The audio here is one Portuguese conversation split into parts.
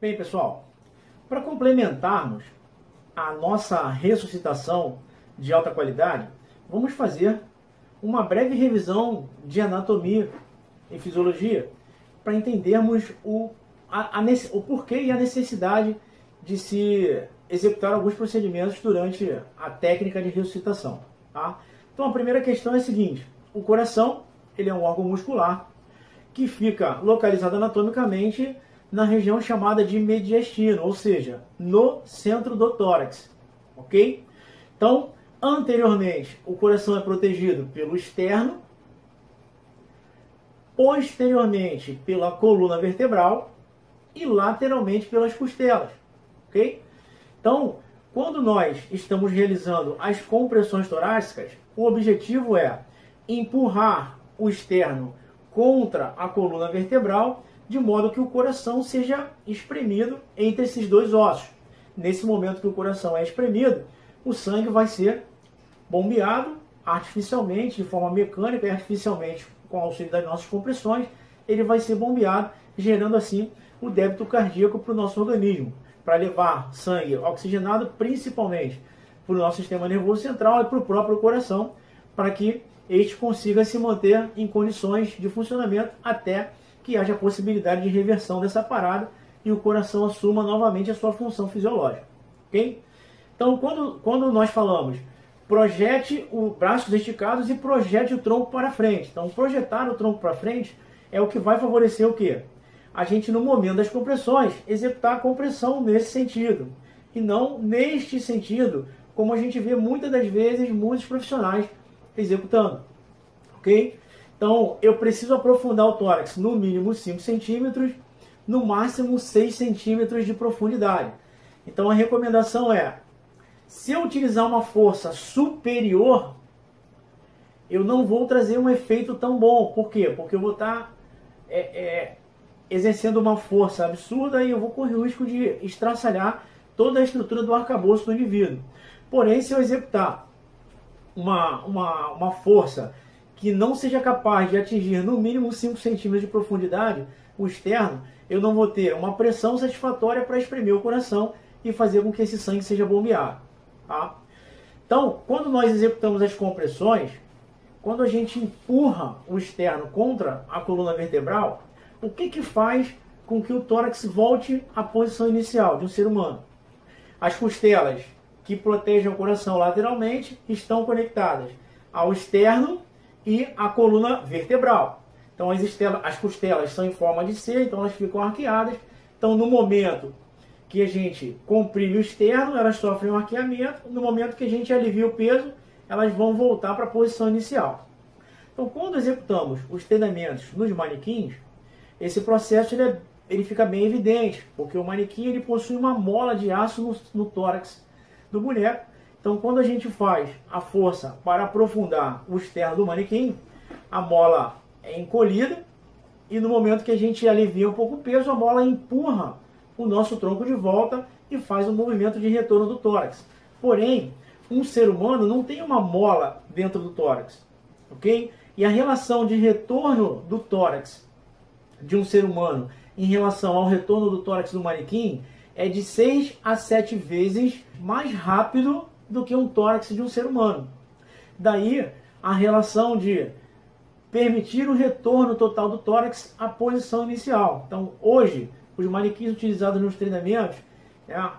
Bem, pessoal, para complementarmos a nossa ressuscitação de alta qualidade, vamos fazer uma breve revisão de anatomia e fisiologia para entendermos o porquê e a necessidade de se executar alguns procedimentos durante a técnica de ressuscitação. Tá? Então, a primeira questão é a seguinte: o coração ele é um órgão muscular que fica localizado anatomicamente na região chamada de mediastino, ou seja, no centro do tórax, ok? Então, anteriormente, o coração é protegido pelo externo, posteriormente pela coluna vertebral e lateralmente pelas costelas, ok? Então, quando nós estamos realizando as compressões torácicas, o objetivo é empurrar o externo contra a coluna vertebral, de modo que o coração seja espremido entre esses dois ossos. Nesse momento que o coração é espremido, o sangue vai ser bombeado artificialmente, de forma mecânica e artificialmente, com o auxílio das nossas compressões, ele vai ser bombeado, gerando assim o débito cardíaco para o nosso organismo, para levar sangue oxigenado principalmente para o nosso sistema nervoso central e para o próprio coração, para que este consiga se manter em condições de funcionamento até que haja possibilidade de reversão dessa parada e o coração assuma novamente a sua função fisiológica. Ok? Então, quando nós falamos projete os braços esticados e projete o tronco para frente. Então, projetar o tronco para frente é o que vai favorecer o quê? A gente, no momento das compressões, executar a compressão nesse sentido. E não neste sentido, como a gente vê muitas das vezes muitos profissionais executando. Ok? Então, eu preciso aprofundar o tórax no mínimo 5 centímetros, no máximo 6 centímetros de profundidade. Então, a recomendação é: se eu utilizar uma força superior, eu não vou trazer um efeito tão bom. Por quê? Porque eu vou estar exercendo uma força absurda e eu vou correr o risco de estraçalhar toda a estrutura do arcabouço do indivíduo. Porém, se eu executar uma força que não seja capaz de atingir no mínimo 5 centímetros de profundidade, o externo, eu não vou ter uma pressão satisfatória para espremer o coração e fazer com que esse sangue seja bombeado. Tá? Então, quando nós executamos as compressões, quando a gente empurra o externo contra a coluna vertebral, o que faz com que o tórax volte à posição inicial de um ser humano? As costelas, que protegem o coração lateralmente, estão conectadas ao externo e à coluna vertebral. Então, as costelas são em forma de C, então elas ficam arqueadas. Então, no momento que a gente comprime o externo, elas sofrem um arqueamento. No momento que a gente alivia o peso, elas vão voltar para a posição inicial. Então, quando executamos os treinamentos nos manequins, esse processo ele fica bem evidente, porque o manequim ele possui uma mola de aço no tórax do boneco. Então, quando a gente faz a força para aprofundar o externo do manequim, a mola é encolhida e no momento que a gente alivia um pouco o peso, a mola empurra o nosso tronco de volta e faz um movimento de retorno do tórax. Porém, um ser humano não tem uma mola dentro do tórax, ok? E a relação de retorno do tórax de um ser humano em relação ao retorno do tórax do manequim é de 6 a 7 vezes mais rápido do que um tórax de um ser humano. Daí a relação de permitir o retorno total do tórax à posição inicial. Então, hoje, os manequins utilizados nos treinamentos,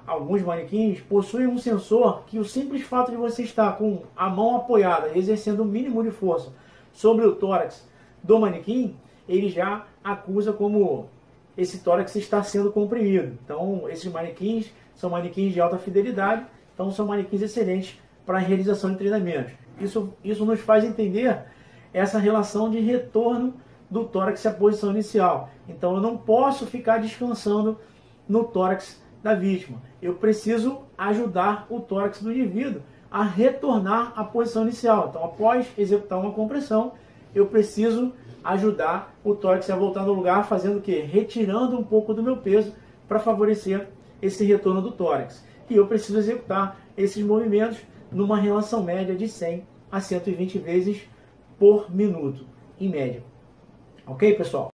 alguns manequins possuem um sensor que o simples fato de você estar com a mão apoiada, exercendo o mínimo de força sobre o tórax do manequim, ele já acusa como esse tórax está sendo comprimido. Então, esses manequins são manequins de alta fidelidade, então são manequins excelentes para a realização de treinamentos. Isso nos faz entender essa relação de retorno do tórax à posição inicial. Então, eu não posso ficar descansando no tórax da vítima. Eu preciso ajudar o tórax do indivíduo a retornar à posição inicial. Então, após executar uma compressão, eu preciso ajudar o tórax a voltar no lugar, fazendo o quê? Retirando um pouco do meu peso para favorecer esse retorno do tórax. E eu preciso executar esses movimentos numa relação média de 100 a 120 vezes por minuto, em média. Ok, pessoal?